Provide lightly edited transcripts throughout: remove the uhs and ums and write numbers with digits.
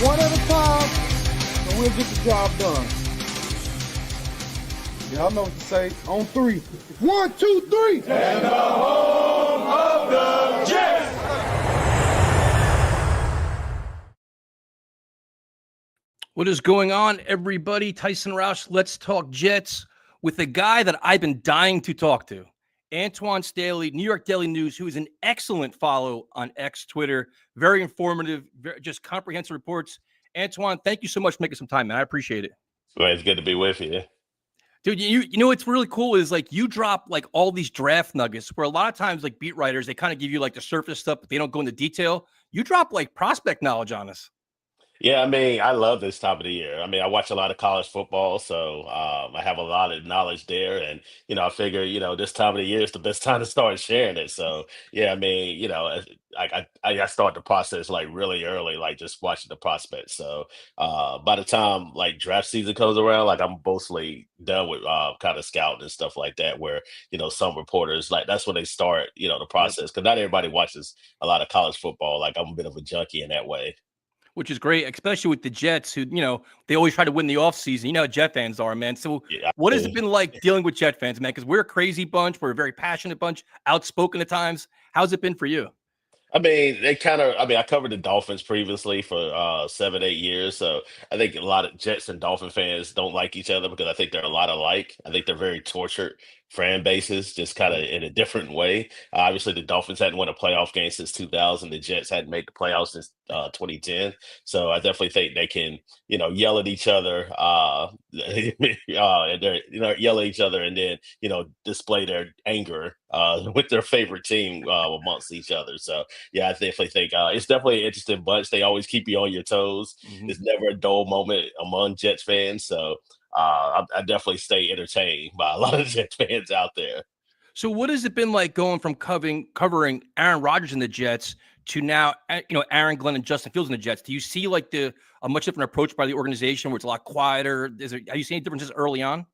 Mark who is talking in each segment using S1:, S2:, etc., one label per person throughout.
S1: One at a time, and we'll get the job done. Y'all know what to say. On three. 1, 2, 3.
S2: And the home of the Jets.
S3: What is going on, everybody? Tyson Roush, Let's Talk Jets, with a guy that I've been dying to talk to. Antwan Staley, New York Daily News, who is an excellent follow on X Twitter. Very informative, just comprehensive reports. Antwan, thank you so much for making some time, man. I appreciate it.
S4: Well, it's good to be with you.
S3: Dude, you know what's really cool is like you drop like all these draft nuggets where a lot of times like beat writers, they kind of give you like the surface stuff, but they don't go into detail. You drop like prospect knowledge on us.
S4: Yeah, I mean, I love this time of the year. I mean, I watch a lot of college football, so I have a lot of knowledge there. And, I figure, this time of the year is the best time to start sharing it. So, yeah, I mean, I start the process like really early, like just watching the prospects. So by the time like draft season comes around, like I'm mostly done with kind of scouting and stuff like that, where, some reporters, like that's when they start, the process. Because not everybody watches a lot of college football. Like I'm a bit of a junkie in that way.
S3: Which is great, especially with the Jets, who, they always try to win the offseason. You know how Jet fans are, man. So
S4: Yeah,
S3: what has it been like dealing with Jet fans, man? Because we're a crazy bunch. We're a very passionate bunch, outspoken at times. How's it been for you?
S4: I mean, I covered the Dolphins previously for 7, 8 years. So I think a lot of Jets and Dolphin fans don't like each other because I think they're a lot alike. I think they're very tortured fan bases, just kind of in a different way. Obviously, the Dolphins hadn't won a playoff game since 2000. The Jets hadn't made the playoffs since 2010. So I definitely think they can, yell at each other, and they're, yell at each other and then, display their anger with their favorite team amongst each other. So yeah, I definitely think it's definitely an interesting bunch. They always keep you on your toes.
S3: Mhm.
S4: It's never a dull moment among Jets fans. So I definitely stay entertained by a lot of Jets fans out there.
S3: So what has it been like going from covering Aaron Rodgers and the Jets to now, Aaron Glenn and Justin Fields and the Jets? Do you see like a much different approach by the organization where it's a lot quieter? Have you seen any differences early on?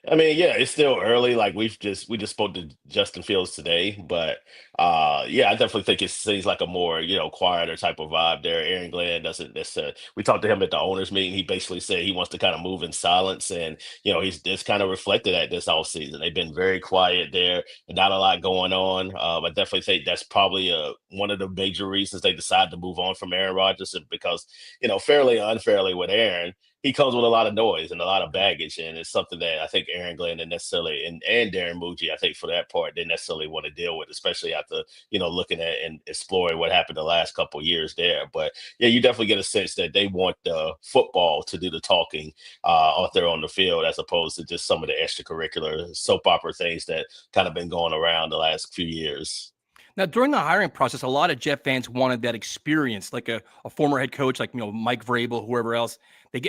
S4: I mean, yeah, it's still early. Like we just spoke to Justin Fields today, but yeah, I definitely think it seems like a more quieter type of vibe there. Aaron Glenn doesn't necessarily. We talked to him at the owners meeting. He basically said he wants to kind of move in silence, and it's kind of reflected at this off season. They've been very quiet there, and not a lot going on. I definitely think that's probably one of the major reasons they decided to move on from Aaron Rodgers, and because fairly or unfairly with Aaron, he comes with a lot of noise and a lot of baggage, and it's something that I think Aaron Glenn didn't necessarily and Darren Muji, I think for that part, didn't necessarily want to deal with, especially after looking at and exploring what happened the last couple of years there. But yeah, you definitely get a sense that they want the football to do the talking out there on the field, as opposed to just some of the extracurricular soap opera things that kind of been going around the last few years.
S3: Now, during the hiring process, a lot of Jet fans wanted that experience, like a former head coach, like Mike Vrabel, whoever else.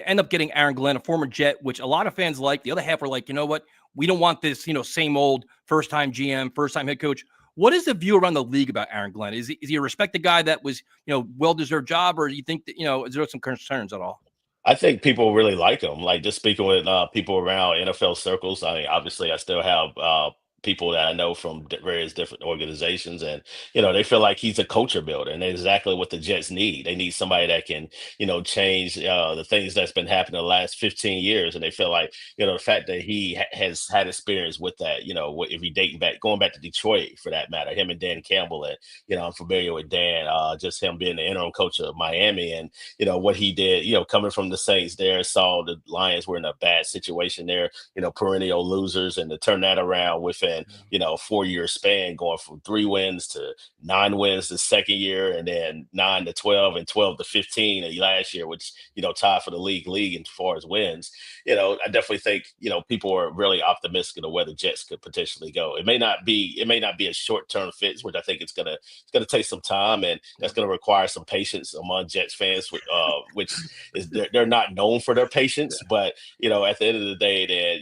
S3: End up getting Aaron Glenn, a former Jet, which a lot of fans like. The other half were like, you know what? We don't want this, same old first-time GM, first-time head coach. What is the view around the league about Aaron Glenn? Is he a respected guy that was, well-deserved job, or do you think that, is there some concerns at all?
S4: I think people really like him. Like just speaking with people around NFL circles. I mean, obviously, I still have people that I know from various different organizations, and they feel like he's a culture builder, and that's exactly what the Jets need. They need somebody that can change the things that's been happening the last 15 years, and they feel like the fact that he has had experience with that. If you going back to Detroit for that matter, him and Dan Campbell, and I'm familiar with Dan, just him being the interim coach of Miami, and what he did, coming from the Saints there, saw the Lions were in a bad situation there, perennial losers, and to turn that around within within, 4 year span, going from 3 wins to 9 wins the second year, and then 9 to 12 and 12 to 15 last year, which, tied for the league as far as wins. I definitely think, people are really optimistic of where the Jets could potentially go. It may not be a short-term fix, which I think it's gonna take some time, and that's gonna require some patience among Jets fans, which is they're not known for their patience. But at the end of the day, then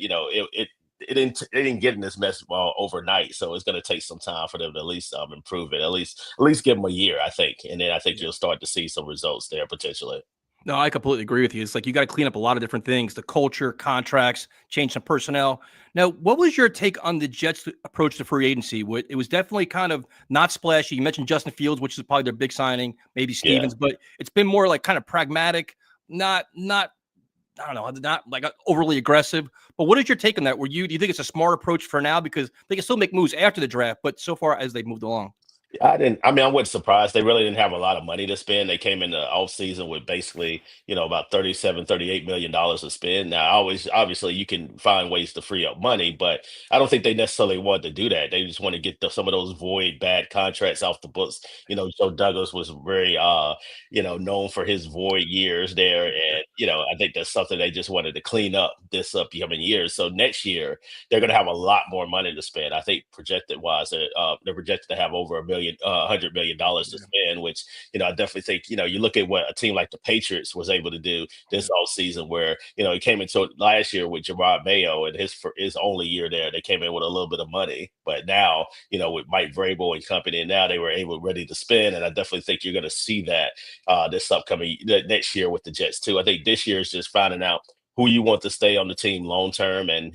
S4: it didn't get in this mess overnight. So it's going to take some time for them to at least improve it. At least give them a year, I think, and then I think you'll start to see some results there potentially.
S3: No, I completely agree with you. It's like you got to clean up a lot of different things, the culture, contracts, change some personnel. Now, what was your take on the Jets' approach to free agency? It was definitely kind of not splashy. You mentioned Justin Fields, which is probably their big signing, maybe
S4: Yeah.
S3: Stevens, but it's been more like kind of pragmatic, not I don't know, not like overly aggressive. But what is your take on that? Do you think it's a smart approach for now because they can still make moves after the draft, but so far as they've moved along?
S4: I wasn't surprised. They really didn't have a lot of money to spend. They came in the off season with basically, about 37, $38 million to spend. Now, always, obviously, you can find ways to free up money, but I don't think they necessarily wanted to do that. They just want to get some of those void bad contracts off the books. Joe Douglas was very, known for his void years there. And, I think that's something they just wanted to clean up this upcoming year. So next year, they're going to have a lot more money to spend. I think projected wise, they're projected to have over $100 million to spend. Which I definitely think you look at what a team like the Patriots was able to do this all season, where he came into last year with Jerod Mayo and his only year there, they came in with a little bit of money, but now with Mike Vrabel and company, and now they were ready to spend, and I definitely think you're going to see that this upcoming next year with the Jets too. I think this year is just finding out who you want to stay on the team long term, and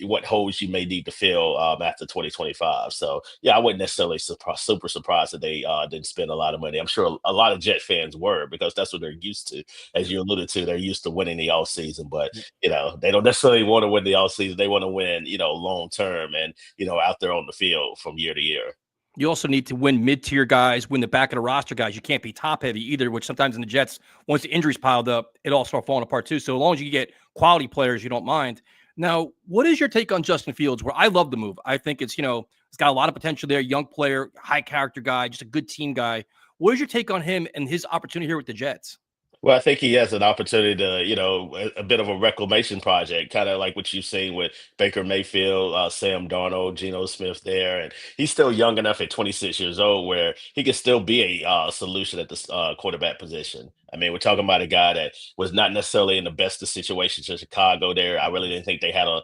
S4: what holes you may need to fill after 2025. So yeah, I wasn't necessarily super surprised that they didn't spend a lot of money. I'm sure a lot of Jet fans were, because that's what they're used to. As you alluded to, they're used to winning the all season, but they don't necessarily want to win the all season. They want to win long term, and out there on the field from year to year.
S3: You also need to win mid-tier guys, win the back of the roster guys. You can't be top-heavy either, which sometimes in the Jets, once the injuries piled up, it all started falling apart too. So as long as you get quality players, you don't mind. Now, what is your take on Justin Fields? Where I love the move. I think it's got a lot of potential there. Young player, high character guy, just a good team guy. What is your take on him and his opportunity here with the Jets?
S4: Well, I think he has an opportunity to, a bit of a reclamation project, kind of like what you've seen with Baker Mayfield, Sam Darnold, Geno Smith there. And he's still young enough at 26 years old where he can still be a solution at the quarterback position. I mean, we're talking about a guy that was not necessarily in the best of situations in Chicago there. I really didn't think they had a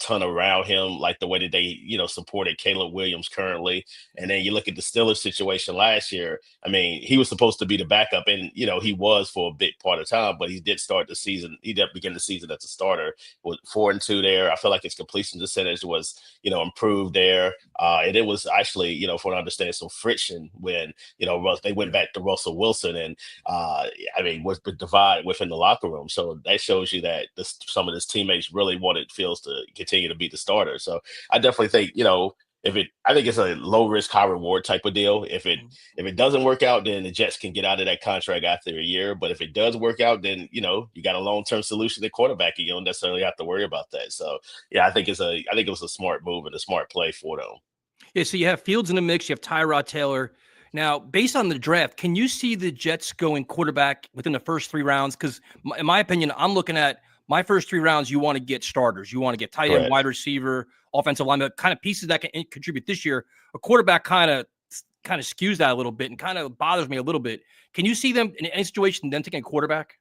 S4: ton around him like the way that they, supported Caleb Williams currently. And then you look at the Steelers situation last year. I mean, he was supposed to be the backup, and he was for a big part of time, but he did start the season. He did begin the season as a starter with 4-2 there. I feel like his completion percentage was, improved there. And it was actually, for I understand, some friction when, they went back to Russell Wilson, and was the divide within the locker room. So that shows you that some of his teammates really wanted Fields to continue to be the starter. So I definitely think, I think it's a low risk, high reward type of deal. If it doesn't work out, then the Jets can get out of that contract after a year. But if it does work out, then you got a long term solution at quarterback, and you don't necessarily have to worry about that. So yeah, I think it was a smart move and a smart play for them.
S3: Yeah, so you have Fields in the mix, you have Tyrod Taylor. Now, based on the draft, can you see the Jets going quarterback within the first 3 rounds? Because in my opinion, I'm looking at my first 3 rounds, you want to get starters. You want to get tight end,
S4: Correct.
S3: wide receiver, offensive lineman, kind of pieces that can contribute this year. A quarterback kind of skews that a little bit and kind of bothers me a little bit. Can you see them in any situation then taking a quarterback?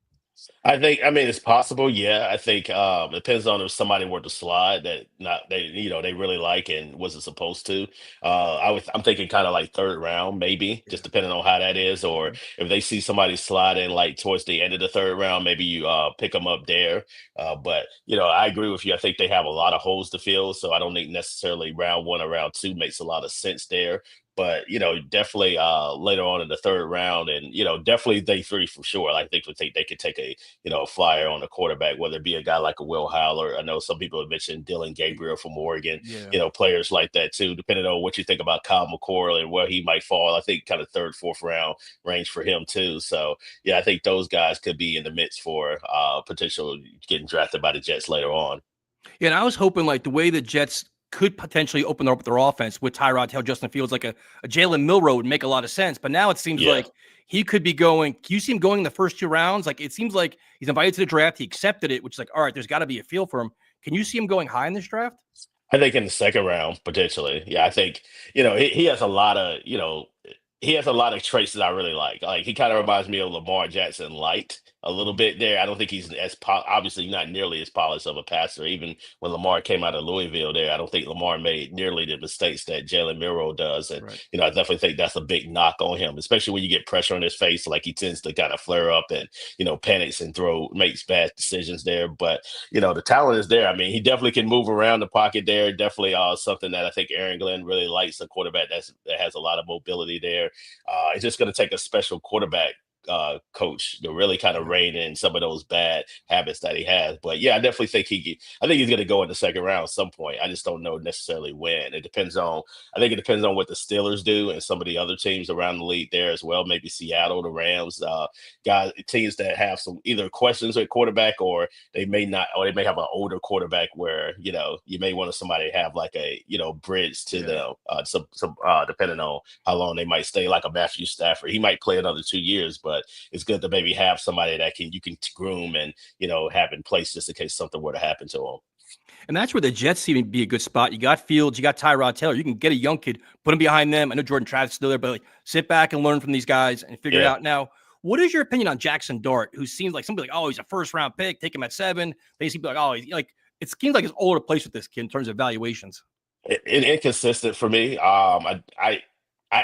S4: I mean, it's possible. Yeah, I think it depends on if somebody were to slide that they really like and wasn't supposed to. I'm thinking kind of like third round, maybe, just depending on how that is, or if they see somebody slide in like towards the end of the third round, maybe you pick them up there. But I agree with you. I think they have a lot of holes to fill, so I don't think necessarily round one or round two makes a lot of sense there. But definitely later on in the third round, and definitely day three for sure. I think they could take a flyer on the quarterback, whether it be a guy like a Will Howler. I know some people have mentioned Dylan Gabriel from Oregon.
S3: Yeah.
S4: Players like that too. Depending on what you think about Kyle McCoy and where he might fall, I think kind of third, fourth round range for him too. So yeah, I think those guys could be in the midst for potential getting drafted by the Jets later on.
S3: Yeah, and I was hoping like the way the Jets could potentially open up their offense with Tyrod Taylor, Justin Fields, like a Jalen Milroe would make a lot of sense. But now it seems
S4: Yeah.
S3: like he could be going. Can you see him going in the first 2 rounds? Like it seems like he's invited to the draft. He accepted it, which is like, all right, there's got to be a feel for him. Can you see him going high in this draft?
S4: I think in the second round, potentially. Yeah, I think, he has a lot of, he has a lot of traits that I really like. Like he kind of reminds me of Lamar Jackson light a little bit there. I don't think he's obviously not nearly as polished of a passer. Even when Lamar came out of Louisville there, I don't think Lamar made nearly the mistakes that Jalen Milroe does. And,
S3: Right.
S4: I definitely think that's a big knock on him, especially when you get pressure on his face. Like he tends to kind of flare up and, panics and makes bad decisions there. But, the talent is there. I mean, he definitely can move around the pocket there. Definitely something that I think Aaron Glenn really likes, a quarterback that has a lot of mobility there. It's just going to take a special quarterback coach to really kind of
S3: Yeah.
S4: rein in some of those bad habits that he has. But yeah, I definitely think I think he's going to go in the second round at some point. I just don't know necessarily when. I think it depends on what the Steelers do and some of the other teams around the league there as well. Maybe Seattle, the Rams, teams that have some either questions at quarterback, or they may not, or they may have an older quarterback where, you may want somebody to have like a, bridge to
S3: Yeah.
S4: them, depending on how long they might stay, like a Matthew Stafford. He might play another 2 years, but it's good to maybe have somebody that you can groom and have in place just in case something were to happen to him.
S3: And that's where the Jets seem to be a good spot. You got Fields, you got Tyrod Taylor. You can get a young kid, put him behind them. I know Jordan Travis is still there, but like sit back and learn from these guys and figure it
S4: Yeah.
S3: out. Now, what is your opinion on Jackson Dart, who seems like somebody like, oh, he's a first round pick, take him at 7. They seem like, oh, he's like, it seems like it's all over the place with this kid in terms of valuations.
S4: Inconsistent for me.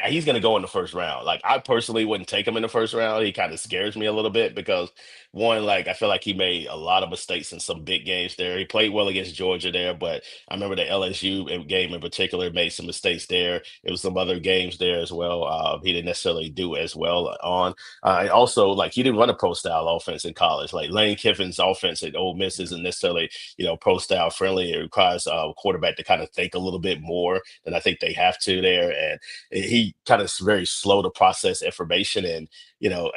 S4: He's going to go in the first round. Like I personally wouldn't take him in the first round. He kind of scares me a little bit because one, like I feel like he made a lot of mistakes in some big games there. He played well against Georgia there, but I remember the LSU game in particular made some mistakes there. It was some other games there as well. He didn't necessarily do as well on. And also, like he didn't run a pro style offense in college. Like Lane Kiffin's offense at Ole Miss isn't necessarily pro style friendly. It requires a quarterback to kind of think a little bit more than I think they have to there, and he kind of very slow to process information. And,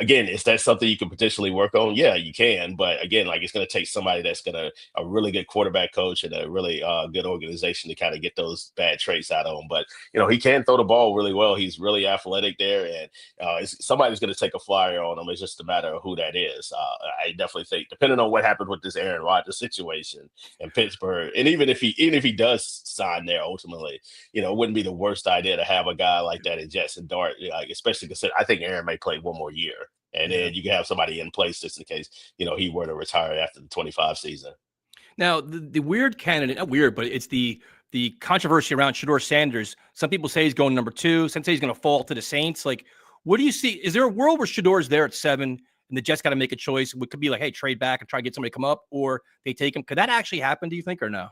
S4: again, is that something you can potentially work on? Yeah, you can. But again, like it's going to take somebody that's a really good quarterback coach and a really good organization to kind of get those bad traits out of him. But, he can throw the ball really well. He's really athletic there. And somebody's going to take a flyer on him. It's just a matter of who that is. I definitely think, depending on what happened with this Aaron Rodgers situation in Pittsburgh, and even if he does sign there ultimately, it wouldn't be the worst idea to have a guy like that in Jackson Dart, like especially because I think Aaron may play one more year, and
S3: Yeah.
S4: then you can have somebody in place just in case he were to retire after the 25 season.
S3: Now, the weird candidate, not weird, but it's the controversy around Shador Sanders. Some people say he's going number 2. Some say he's going to fall to the Saints. Like, what do you see? Is there a world where Shador's there at 7 and the Jets got to make a choice? It could be like, hey, trade back and try to get somebody to come up, or they take him. Could that actually happen, do you think, or no?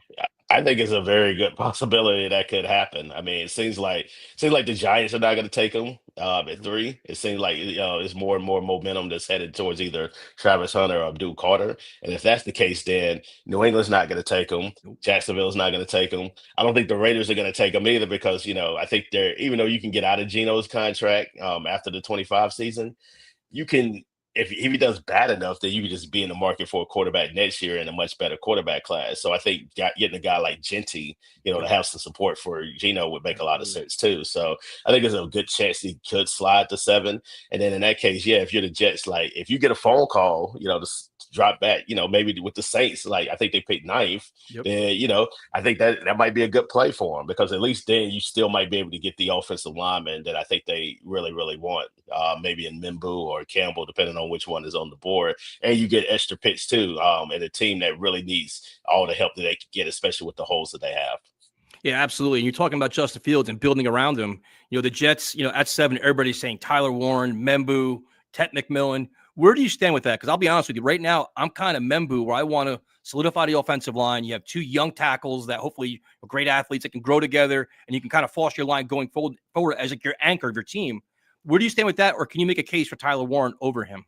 S4: I think it's a very good possibility that could happen. I mean, it seems like the Giants are not going to take him at 3. It seems like it's more and more momentum that's headed towards either Travis Hunter or Abdul Carter. And if that's the case, then New England's not going to take him.
S3: Nope.
S4: Jacksonville's not going to take him. I don't think the Raiders are going to take him either because I think they're, even though you can get out of Geno's contract after the 25 season, you can. If he does bad enough, then you could just be in the market for a quarterback next year in a much better quarterback class. So I think getting a guy like Genty, to have some support for Geno would make a lot of sense too. So I think there's a good chance he could slide to 7. And then in that case, yeah, if you're the Jets, like if you get a phone call, to drop back, maybe with the Saints, like I think they picked 9th,
S3: Yep.
S4: then, I think that might be a good play for him because at least then you still might be able to get the offensive lineman that I think they really, really want, maybe in Mimbu or Campbell, depending on which one is on the board. And you get extra picks too, and a team that really needs all the help that they can get, especially with the holes that they have.
S3: Yeah, absolutely. And you're talking about Justin Fields and building around him. The Jets, at 7, everybody's saying Tyler Warren, Membu, Ted McMillan. Where do you stand with that? Because I'll be honest with you, right now, I'm kind of Membu where I want to solidify the offensive line. You have 2 young tackles that hopefully are great athletes that can grow together, and you can kind of foster your line going forward as like your anchor of your team. Where do you stand with that? Or can you make a case for Tyler Warren over him?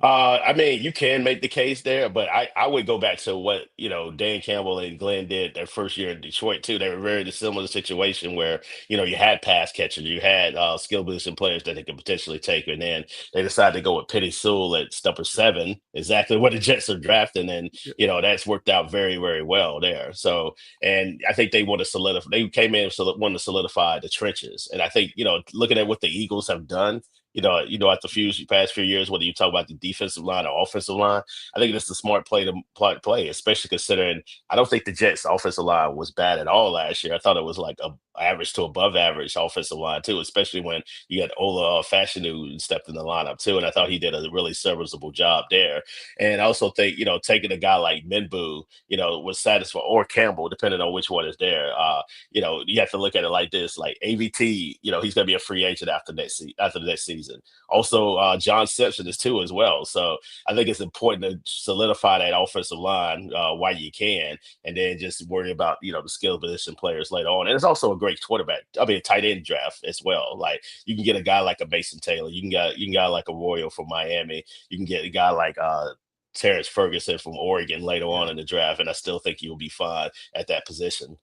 S4: I mean, you can make the case there, but I would go back to what, Dan Campbell and Glenn did their first year in Detroit too. They were very similar situation where, you had pass catchers, you had skill position players that they could potentially take, and then they decided to go with Penny Sewell at number 7, exactly what the Jets are drafting, and that's worked out very, very well there. So, and I think they want to solidify. They came in wanting to solidify the trenches, and I think looking at what the Eagles have done at the past few years, whether you talk about the defensive line or offensive line, I think it's the smart play to play, especially considering I don't think the Jets' offensive line was bad at all last year. I thought it was like a average to above average offensive line too, especially when you had Ola Fashanu stepped in the lineup too, and I thought he did a really serviceable job there. And I also think taking a guy like Minbu, was satisfied, or Campbell, depending on which one is there. You have to look at it like this: like AVT, he's going to be a free agent after after the next season. Also, John Simpson is too as well. So I think it's important to solidify that offensive line while you can, and then just worry about the skill position players later on. And it's also a great quarterback. I mean, tight end draft as well. Like you can get a guy like a Mason Taylor. You can get like a Royal from Miami. You can get a guy like Terrence Ferguson from Oregon later on in the draft, and I still think you'll be fine at that position.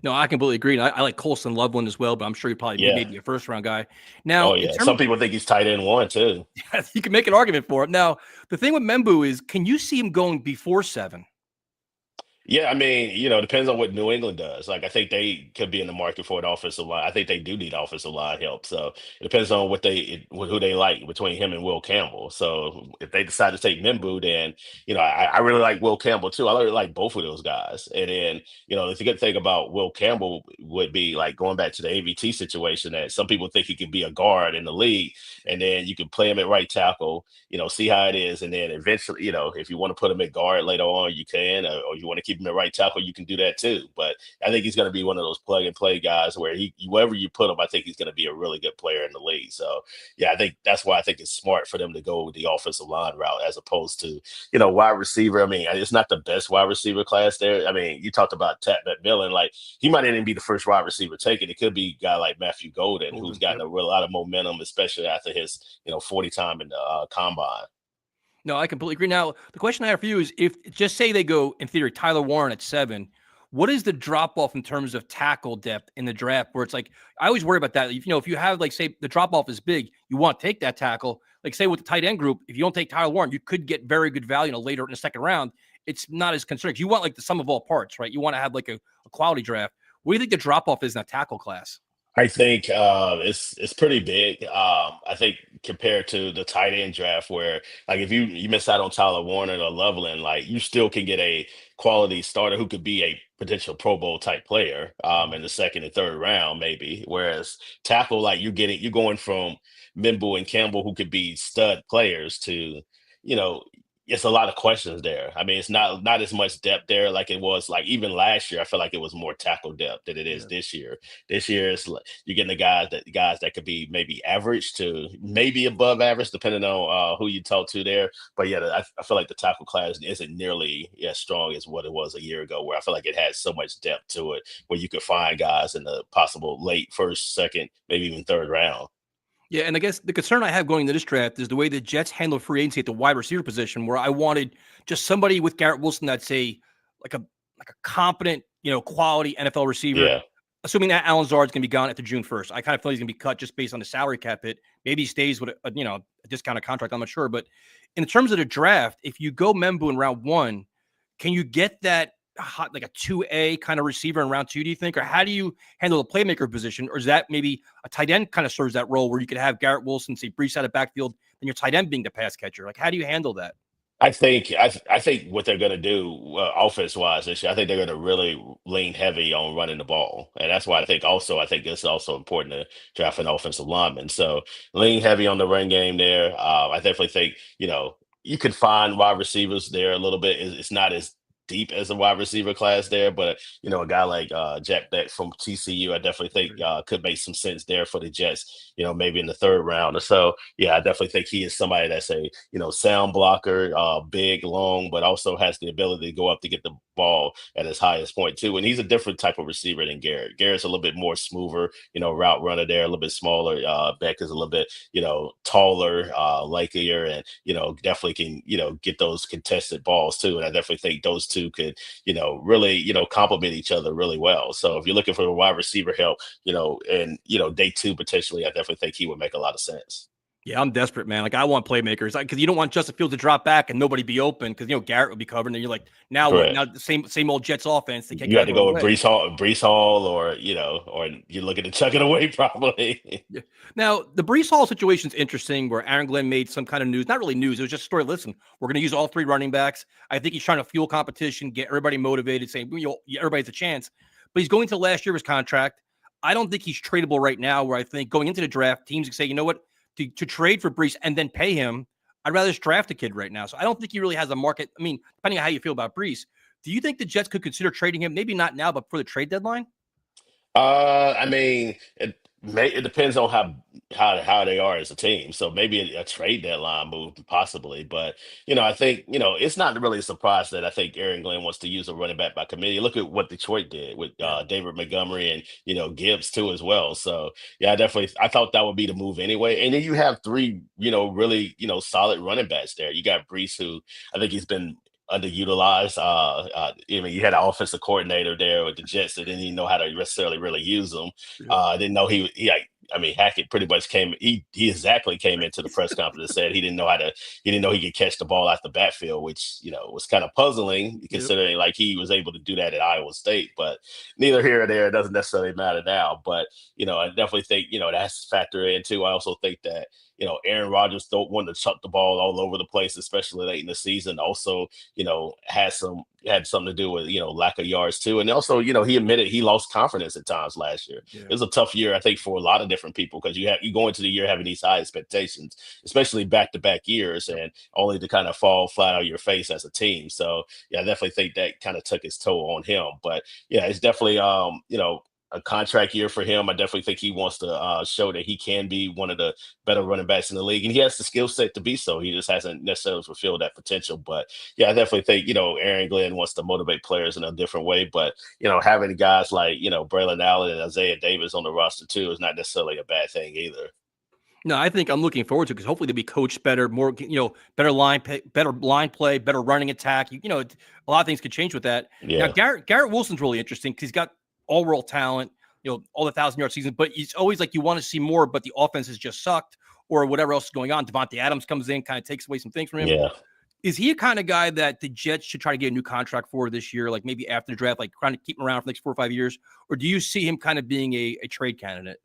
S3: No, I completely agree. And I like Colson Loveland as well, but I'm sure he'd probably be
S4: Yeah.
S3: maybe a first round guy. Now,
S4: Oh
S3: in
S4: yeah.
S3: terms
S4: Some people think he's tight end 1 too.
S3: you can make an argument for him. Now, the thing with Membu is, can you see him going before 7?
S4: Yeah, I mean, depends on what New England does. Like, I think they could be in the market for an offensive line. I think they do need offensive line help. So it depends on who they like between him and Will Campbell. So if they decide to take Nimbu, then I really like Will Campbell too. I really like both of those guys. And then the good thing about Will Campbell would be like going back to the AVT situation that some people think he could be a guard in the league, and then you can play him at right tackle. See how it is, and then eventually, if you want to put him at guard later on, you can, or you want to keep him at right tackle, you can do that too. But I think he's going to be one of those plug and play guys where wherever you put him, I think he's going to be a really good player in the league. So yeah, I think that's why I think it's smart for them to go with the offensive line route as opposed to wide receiver. I mean, it's not the best wide receiver class there. I mean, you talked about Tat McMillan, like he might not even be the first wide receiver taken. It could be a guy like Matthew Golden, who's gotten a real lot of momentum, especially after his 40 time in the combine.
S3: No, I completely agree. Now, the question I have for you is, if just say they go in theory Tyler Warren at 7, what is the drop off in terms of tackle depth in the draft? Where it's like I always worry about that. If you have like say the drop off is big, you want to take that tackle. Like say with the tight end group, if you don't take Tyler Warren, you could get very good value later in the second round. It's not as concerning. You want like the sum of all parts, right? You want to have like a quality draft. What do you think the drop off is in that tackle class?
S4: I think it's pretty big. I think compared to the tight end draft, where like if you miss out on Tyler Warner or Loveland, like you still can get a quality starter who could be a potential Pro Bowl type player in the second and third round, maybe. Whereas tackle, like you're going from Mimbu and Campbell, who could be stud players, to you know it's a lot of questions there. I mean, it's not as much depth there like it was like even last year. I feel like it was more tackle depth than it is this year. This year, it's like you're getting the guys that could be maybe average to maybe above average, depending on who you talk to there. But yeah, I feel like the tackle class isn't nearly as strong as what it was a year ago, where I feel like it has so much depth to it, where you could find guys in the possible late first, second, maybe even third round.
S3: Yeah, and I guess the concern I have going into this draft is the way the Jets handle free agency at the wide receiver position, where I wanted just somebody with Garrett Wilson that's like a competent, quality NFL receiver.
S4: Yeah.
S3: Assuming that Alan Zard's going to be gone after June 1st. I kind of feel he's going to be cut just based on the salary cap hit. Maybe he stays with a discounted contract. I'm not sure. But in terms of the draft, if you go Membu in round 1, can you get that hot, like a 2A kind of receiver in round 2, do you think? Or how do you handle the playmaker position? Or is that maybe a tight end kind of serves that role where you could have Garrett Wilson, say, breach out of backfield, and your tight end being the pass catcher? Like, how do you handle that?
S4: I think what they're going to do offense wise this year, I think they're going to really lean heavy on running the ball, and that's why I think it's also important to draft an offensive lineman. So lean heavy on the run game there. I definitely think you can find wide receivers there a little bit. It's not as deep as a wide receiver class there, but a guy like Jack Beck from TCU, I definitely think could make some sense there for the Jets. Maybe in the third round or so. Yeah, I definitely think he is somebody that's a sound blocker, big, long, but also has the ability to go up to get the ball at his highest point too. And he's a different type of receiver than Garrett. Garrett's a little bit more smoother, route runner there, a little bit smaller. Beck is a little bit, taller, lankier, and definitely can get those contested balls too. And I definitely think those two could really complement each other really well. So if you're looking for a wide receiver help, and day two potentially, I definitely think he would make a lot of sense.
S3: Yeah, I'm desperate, man. Like I want playmakers, because you don't want Justin Fields to drop back and nobody be open because Garrett would be covering. And you're like, now what?
S4: Correct.
S3: Now the same old Jets offense. They can't
S4: You
S3: get
S4: had
S3: out
S4: to
S3: of our
S4: go with
S3: way.
S4: Brees Hall, or or you're looking to chuck it away probably.
S3: Yeah. Now the Brees Hall situation is interesting, where Aaron Glenn made some kind of news. Not really news. It was just a story. Listen, we're going to use all three running backs. I think he's trying to fuel competition, get everybody motivated, saying everybody's a chance. But he's going to last year of his contract. I don't think he's tradable right now. Where I think going into the draft, teams can say, you know what? To trade for Brees and then pay him, I'd rather just draft a kid right now. So I don't think he really has a market. I mean, depending on how you feel about Brees, do you think the Jets could consider trading him? Maybe not now, but for the trade deadline?
S4: I mean, it depends on how they are as a team. So maybe a trade deadline move possibly, but I think it's not really a surprise that I think Aaron Glenn wants to use a running back by committee. Look at what Detroit did with
S3: Yeah.
S4: David Montgomery and Gibbs too as well. So yeah, I thought that would be the move anyway. And then you have three really solid running backs there. You got Brees, who I think he's been underutilized. You had an offensive coordinator there with the Jets that didn't even know how to necessarily really use them.
S3: Yeah.
S4: Didn't know I mean, Hackett pretty much he exactly came into the press conference and said he didn't know he could catch the ball out the backfield, which was kind of puzzling considering like he was able to do that at Iowa State. But neither here or there, it doesn't necessarily matter now. But I definitely think that's factor in too. I also think that Aaron Rodgers don't want to chuck the ball all over the place, especially late in the season. Also, had something to do with lack of yards too, and also he admitted he lost confidence at times last year.
S3: Yeah.
S4: It was a tough year, I think, for a lot of different people because you go into the year having these high expectations, especially back to back years, and only to kind of fall flat on your face as a team. So yeah, I definitely think that kind of took its toll on him. But yeah, it's definitely a contract year for him. I definitely think he wants to show that he can be one of the better running backs in the league, and he has the skill set to be so. He just hasn't necessarily fulfilled that potential. But yeah, I definitely think Aaron Glenn wants to motivate players in a different way. But having guys like Braylon Allen and Isaiah Davis on the roster too is not necessarily a bad thing either.
S3: No, I think I'm looking forward to, because hopefully they'll be coached better, more better line play, better running attack. A lot of things could change with that.
S4: Yeah.
S3: Now Garrett Wilson's really interesting because he's got all world talent, all the 1,000-yard seasons, but it's always like you want to see more, but the offense has just sucked or whatever else is going on. Devontae Adams comes in, kind of takes away some things from him.
S4: Yeah.
S3: Is he a kind of guy that the Jets should try to get a new contract for this year, like maybe after the draft, like trying to keep him around for the next 4 or 5 years? Or do you see him kind of being a trade candidate?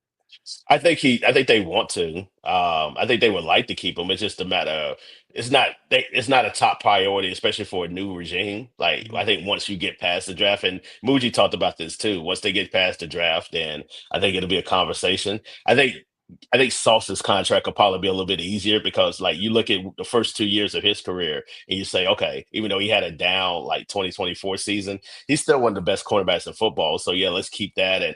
S4: I think they want to. I think they would like to keep him. It's just a matter of it's not a top priority, especially for a new regime. Like I think once you get past the draft, and Muji talked about this too. Once they get past the draft, then I think it'll be a conversation. I think Sauce's contract will probably be a little bit easier because, like, you look at the first 2 years of his career and you say, okay, even though he had a down like 2024 season, he's still one of the best cornerbacks in football. So yeah, let's keep that. And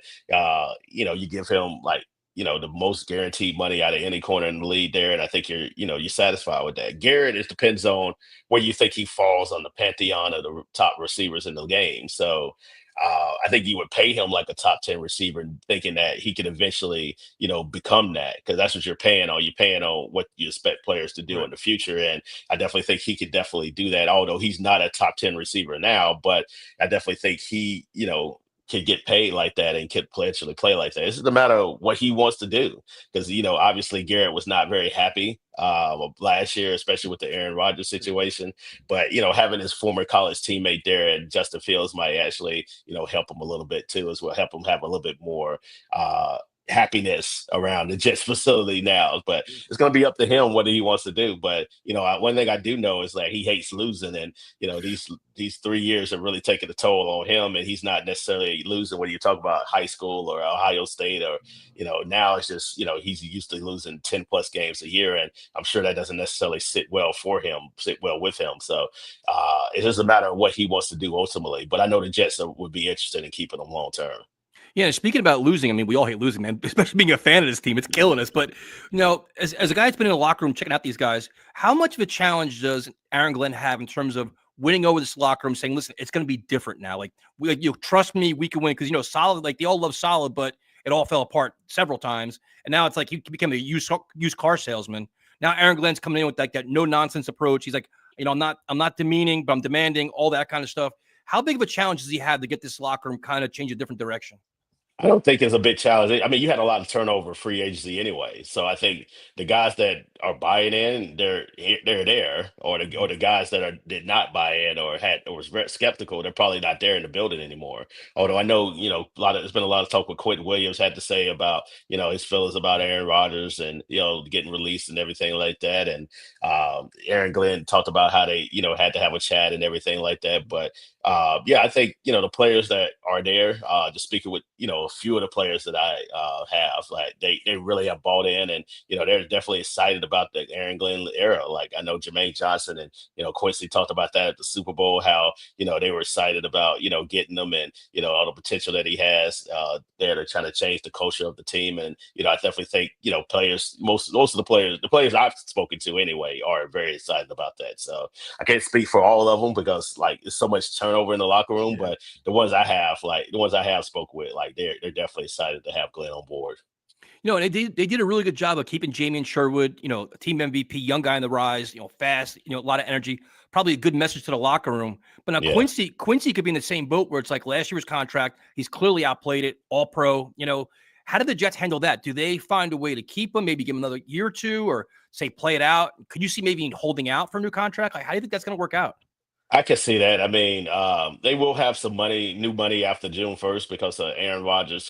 S4: you give him like the most guaranteed money out of any corner in the league there, and I think you're satisfied with that. Garrett, it depends on where you think he falls on the pantheon of the top receivers in the game. So I think you would pay him like a top 10 receiver, thinking that he could eventually, become that, because that's what you're paying on. You're paying on what you expect players to do
S3: Right.
S4: in the future. And I definitely think he could definitely do that, although he's not a top 10 receiver now. But I definitely think he, could get paid like that and could potentially play like that. It's just a matter of what he wants to do. Because, obviously Garrett was not very happy last year, especially with the Aaron Rodgers situation. But, having his former college teammate there and Justin Fields might actually, help him a little bit too, as well, help him have a little bit more happiness around the Jets facility now. But it's going to be up to him what he wants to do. But one thing I do know is that he hates losing, and these 3 years have really taken a toll on him. And he's not necessarily losing when you talk about high school or Ohio State, or now it's just he's used to losing 10+ games a year, and I'm sure that doesn't necessarily sit well with him. So it's just a matter of what he wants to do ultimately. But I know the Jets would be interested in keeping him long term.
S3: Yeah, and speaking about losing, I mean, we all hate losing, man, especially being a fan of this team. It's killing us. But, as a guy that's been in the locker room checking out these guys, how much of a challenge does Aaron Glenn have in terms of winning over this locker room, saying, listen, it's going to be different now. Like, trust me, we can win. Because, Solid, like, they all love Solid, but it all fell apart several times. And now it's like he became a used car salesman. Now Aaron Glenn's coming in with like that no-nonsense approach. He's like, I'm not demeaning, but I'm demanding, all that kind of stuff. How big of a challenge does he have to get this locker room kind of change a different direction?
S4: I don't think it's a big challenge. I mean, you had a lot of turnover free agency anyway, so I think the guys that are buying in, they're there, or the guys that did not buy in or was very skeptical, they're probably not there in the building anymore. Although I know, there's been a lot of talk what Quentin Williams had to say about his feelings about Aaron Rodgers and getting released and everything like that, and Aaron Glenn talked about how they had to have a chat and everything like that, but yeah, I think the players that are there, just speaking with a few of the players that I have, like they really have bought in, and they're definitely excited about the Aaron Glenn era. Like I know Jermaine Johnson and Quincy talked about that at the Super Bowl, how they were excited about getting them, and all the potential that he has there to trying to change the culture of the team. And I definitely think players, most of the players I've spoken to anyway, are very excited about that. So I can't speak for all of them because like it's so much turnover in the locker room, but the ones I have spoke with, like they're definitely excited to have Glenn on board.
S3: And they did a really good job of keeping Jamie Sherwood, a team MVP, young guy in the rise, fast, a lot of energy, probably a good message to the locker room. But now
S4: Yeah.
S3: Quincy could be in the same boat where it's like last year's contract, he's clearly outplayed it, all pro. How did the Jets handle that? Do they find a way to keep him, maybe give him another year or two, or say play it out? Could you see maybe holding out for a new contract? Like, how do you think that's going to work out?
S4: I can see that. I mean, they will have some new money after June 1st because of Aaron Rodgers'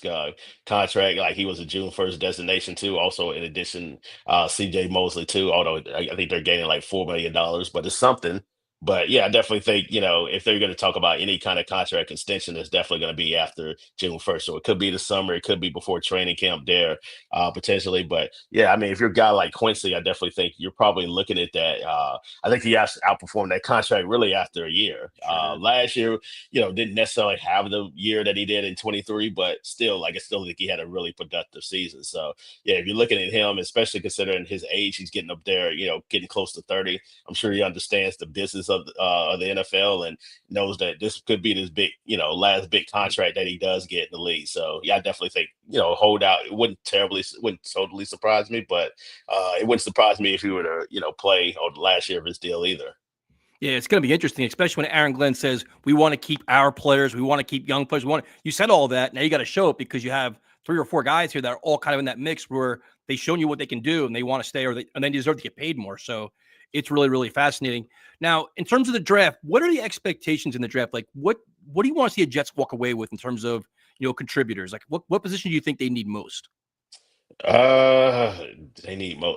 S4: contract. Like he was a June 1st designation too. Also, in addition, CJ Mosley too. Although I think they're gaining like $4 million, but it's something. But yeah, I definitely think if they're going to talk about any kind of contract extension, it's definitely going to be after June 1st. So it could be the summer, it could be before training camp there, potentially. But yeah, I mean, if you're a guy like Quincy, I definitely think you're probably looking at that. I think he has to outperform that contract really after a year.
S3: Sure.
S4: Last year, didn't necessarily have the year that he did in 23, but still, like I still think he had a really productive season. So yeah, if you're looking at him, especially considering his age, he's getting up there, getting close to 30. I'm sure he understands the business of the NFL and knows that this could be this big, last big contract that he does get in the league. So yeah, I definitely think, hold out. It wouldn't totally surprise me, but it wouldn't surprise me if he were to, play on the last year of his deal either.
S3: Yeah, it's going to be interesting, especially when Aaron Glenn says we want to keep our players, we want to keep young players. You said all that. Now you got to show it because you have 3 or 4 guys here that are all kind of in that mix where they've shown you what they can do and they want to stay, and they deserve to get paid more. So it's really, really fascinating. Now, in terms of the draft, what are the expectations in the draft? Like, what do you want to see the Jets walk away with in terms of contributors? Like, what position do you think they need most?
S4: Uh, they need more.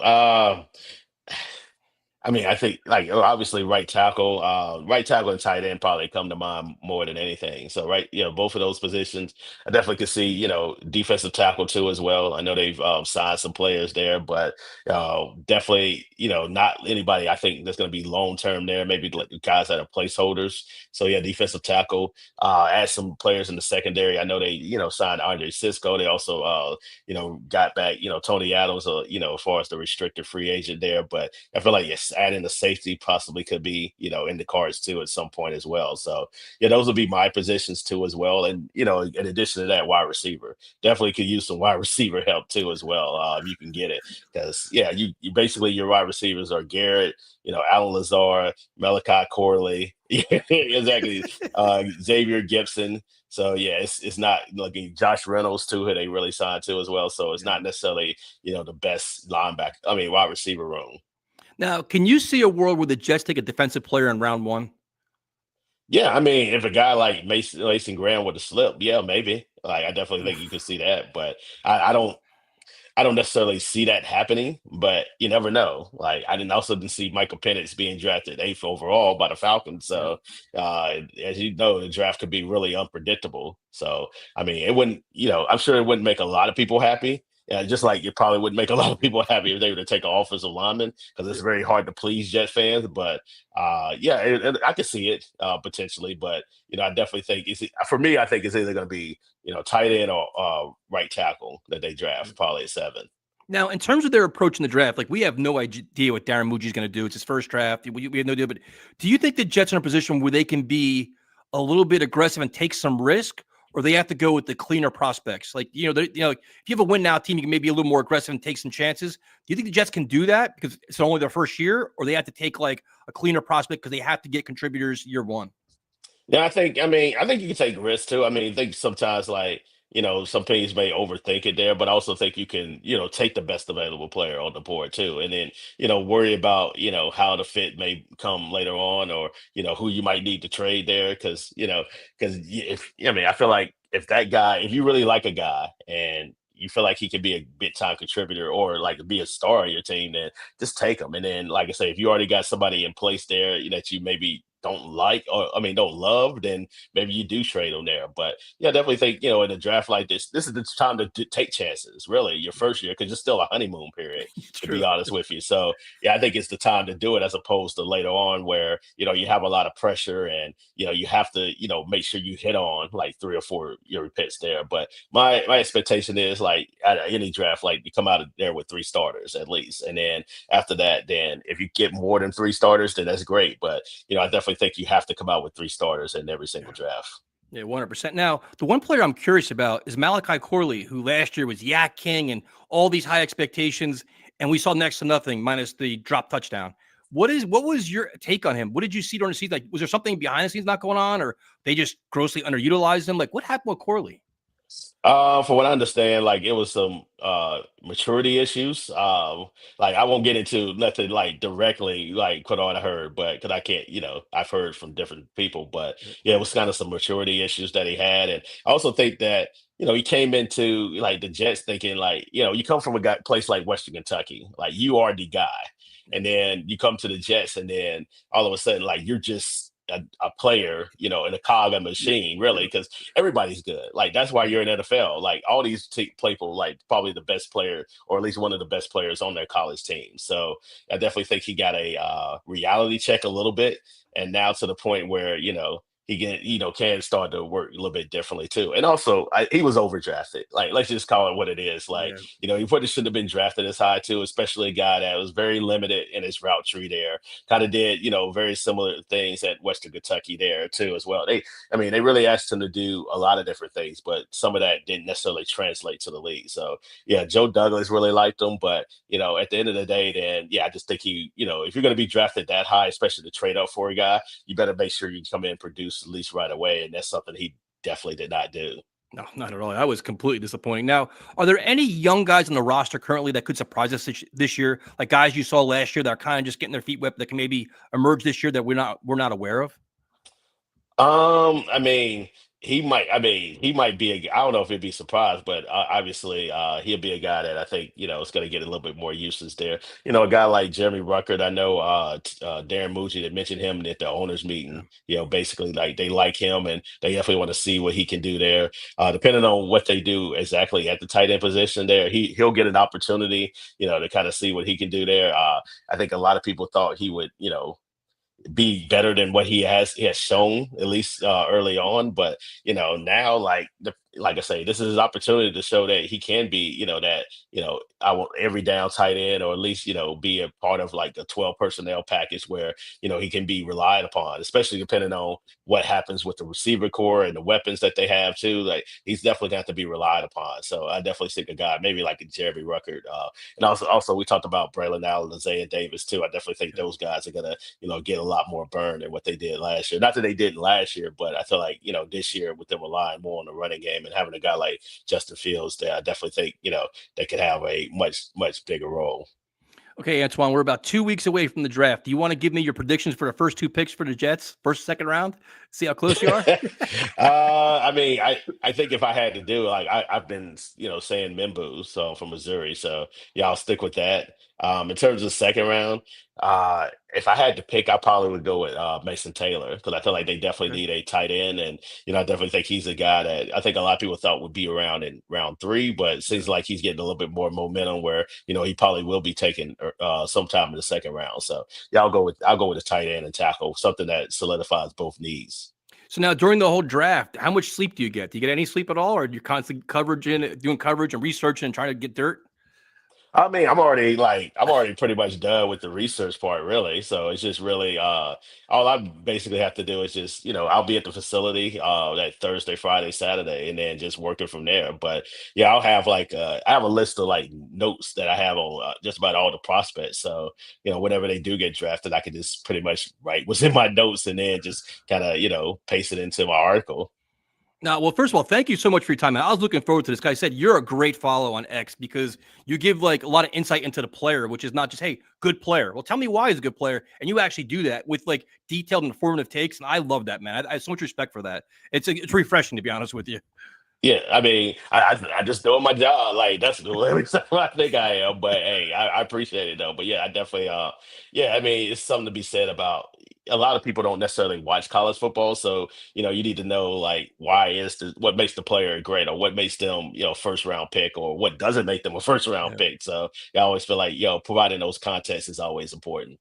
S4: I mean, I think like obviously right tackle and tight end probably come to mind more than anything. So right, both of those positions, I definitely could see, defensive tackle too as well. I know they've signed some players there, but definitely, not anybody I think that's going to be long term there. Maybe like the guys that are placeholders. So yeah, defensive tackle. Add some players in the secondary. I know they, signed Andre Cisco. They also, got back, Tony Adams, as far as the restricted free agent there. But I feel like yes, adding a safety possibly could be, in the cards too at some point as well. So yeah, those would be my positions too as well. And in addition to that, wide receiver definitely could use some wide receiver help too as well. If you can get it, because yeah, you basically your wide receivers are Garrett, Alan Lazar, Malachi Corley, yeah, exactly, Xavier Gibson. So yeah, it's not looking Josh Reynolds too, who they really signed to as well. So it's not necessarily the best wide receiver room.
S3: Now, can you see a world where the Jets take a defensive player in round 1?
S4: Yeah, I mean, if a guy like Mason Graham would have slipped, yeah, maybe. Like, I definitely think you could see that, but I don't. I don't necessarily see that happening, but you never know. Like I didn't see Michael Penix being drafted 8th overall by the Falcons.
S3: Yeah.
S4: So as you know, the draft could be really unpredictable. So I mean, it wouldn't, I'm sure it wouldn't make a lot of people happy. Yeah, just like it probably wouldn't make a lot of people happy if they were to take an offensive lineman because it's very hard to please Jet fans. But yeah, I could see it potentially. But I definitely think for me. I think it's either going to be tight end or right tackle that they draft, probably at 7.
S3: Now, in terms of their approach in the draft, like we have no idea what Darren Muji's going to do. It's his first draft. We have no idea. But do you think the Jets are in a position where they can be a little bit aggressive and take some risk, or they have to go with the cleaner prospects? Like if you have a win now team, you can maybe be a little more aggressive and take some chances. Do you think the Jets can do that because it's only their first year, or they have to take like a cleaner prospect because they have to get contributors year one?
S4: Yeah, I think you can take risks too. I mean, I think sometimes like, some teams may overthink it there, but I also think you can, take the best available player on the board too. And then, worry about, how the fit may come later on or, who you might need to trade there. Cause I feel like if you really like a guy and you feel like he could be a big time contributor or like be a star of your team, then just take him. And then, like I say, if you already got somebody in place there that you maybe don't like or don't love, then maybe you do trade them there. But yeah, I definitely think in a draft like this is the time to take chances. Really, your first year because it's still a honeymoon period,
S3: It's
S4: to be
S3: true.
S4: honest with you. So yeah, I think it's the time to do it as opposed to later on where you have a lot of pressure and you have to make sure you hit on like 3 or 4 your picks there. But my expectation is like at any draft, like you come out of there with 3 starters at least, and then after that, then if you get more than 3 starters, then that's great. But I definitely think you have to come out with 3 starters in every single draft.
S3: Yeah, 100%. Now, the one player I'm curious about is Malachi Corley, who last year was Yak King and all these high expectations, and we saw next to nothing minus the drop touchdown. What was your take on him? What did you see during the season? Like, was there something behind the scenes not going on, or they just grossly underutilized him? Like, what happened with Corley?
S4: For what I understand, like it was some maturity issues. Like I won't get into nothing like directly like what I heard, but because I can't, I've heard from different people, but yeah, it was kind of some maturity issues that he had, and I also think that he came into like the Jets thinking like you come from a place like Western Kentucky, like you are the guy, and then you come to the Jets, and then all of a sudden like you're just a player, in a cog of a machine, really, because everybody's good. Like that's why you're in NFL. Like all these people, like probably the best player, or at least one of the best players on their college team. So I definitely think he got a reality check a little bit, and now to the point where he can start to work a little bit differently too. And also, he was overdrafted. Like let's just call it what it is. Like
S3: Yeah.
S4: he probably shouldn't have been drafted as high too, especially a guy that was very limited in his route tree there. Kind of did very similar things at Western Kentucky there too as well. They really asked him to do a lot of different things, but some of that didn't necessarily translate to the league. So yeah, Joe Douglas really liked him, but at the end of the day, then yeah, I just think if you're going to be drafted that high, especially to trade up for a guy, you better make sure you come in and produce at least right away, and that's something he definitely did not do.
S3: No, not at all. That was completely disappointing. Now, are there any young guys on the roster currently that could surprise us this year? Like guys you saw last year that are kind of just getting their feet wet that can maybe emerge this year that we're not aware of?
S4: I mean, he might. I mean, he might be. I don't know if he'd be surprised, but obviously, he'll be a guy that I think is going to get a little bit more usage there. A guy like Jeremy Ruckert. I know Darren Mucci that mentioned him at the owners
S3: Yeah.
S4: meeting. Basically, like they like him and they definitely want to see what he can do there. Depending on what they do exactly at the tight end position there, he'll get an opportunity. To kind of see what he can do there. I think a lot of people thought he would. Be better than what he has shown at least early on. But now like I say, this is his opportunity to show that he can be that I want every down tight end or at least be a part of like a 12 personnel package where he can be relied upon, especially depending on what happens with the receiver core and the weapons that they have too. Like he's definitely got to be relied upon. So I definitely think a guy maybe like a Jeremy Ruckert, and also we talked about Braylon Allen and Isaiah Davis too. I definitely think those guys are gonna get a lot more burn than what they did last year. Not that they didn't last year, but I feel like this year with them relying more on the running game and having a guy like Justin Fields there, I definitely think they could have a much bigger role.
S3: Okay, Antoine, we're about 2 weeks away from the draft. Do you want to give me your predictions for the first two picks for the Jets, first, second round? See how close you are?
S4: I mean, I think if I had to do like I've been saying Mimbu, so from Missouri, so yeah, I'll stick with that. In terms of second round, if I had to pick, I probably would go with Mason Taylor because I feel like they definitely
S3: Okay.
S4: need a tight end, and I definitely think he's a guy that I think a lot of people thought would be around in round three, but it
S3: Yeah.
S4: seems like he's getting a little bit more momentum where he probably will be taken sometime in the second round. So yeah, I'll go with a tight end and tackle something that solidifies both knees.
S3: So now during the whole draft, how much sleep do you get? Do you get any sleep at all, or do you constantly doing coverage and researching and trying to get dirt?
S4: I mean, I'm already pretty much done with the research part, really. So it's just really all I basically have to do is just, I'll be at the facility that Thursday, Friday, Saturday, and then just working from there. But yeah, I have a list of like notes that I have on just about all the prospects. So, whenever they do get drafted, I can just pretty much write what's in my notes and then just kind of, paste it into my article.
S3: Now, well, first of all, thank you so much for your time. I was looking forward to this. Guy said you're a great follow on X because you give like a lot of insight into the player, which is not just hey, good player. Well, tell me why he's a good player, and you actually do that with like detailed and informative takes, and I love that, man. I have so much respect for that. It's refreshing to be honest with you.
S4: Yeah, I mean, I just doing my job. Like that's the way I think I am. But hey, I appreciate it though. But yeah, I definitely yeah, I mean, it's something to be said about a lot of people don't necessarily watch college football. So, you need to know like what makes the player great or what makes them, first round pick or what doesn't make them a first round
S3: Yeah.
S4: pick. So I always feel like, providing those contexts is always important.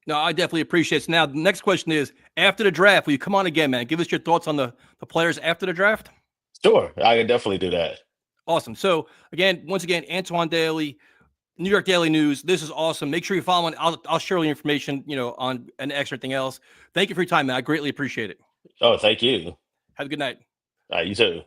S3: No, I definitely appreciate it. So now the next question is: after the draft, will you come on again, man? Give us your thoughts on the players after the draft.
S4: Sure, I can definitely do that.
S3: Awesome. So again, once again, Antwan Daly, New York Daily News. This is awesome. Make sure you follow. I'll share all the information, on an everything else. Thank you for your time, man. I greatly appreciate it.
S4: Oh, thank you.
S3: Have a good night.
S4: You too.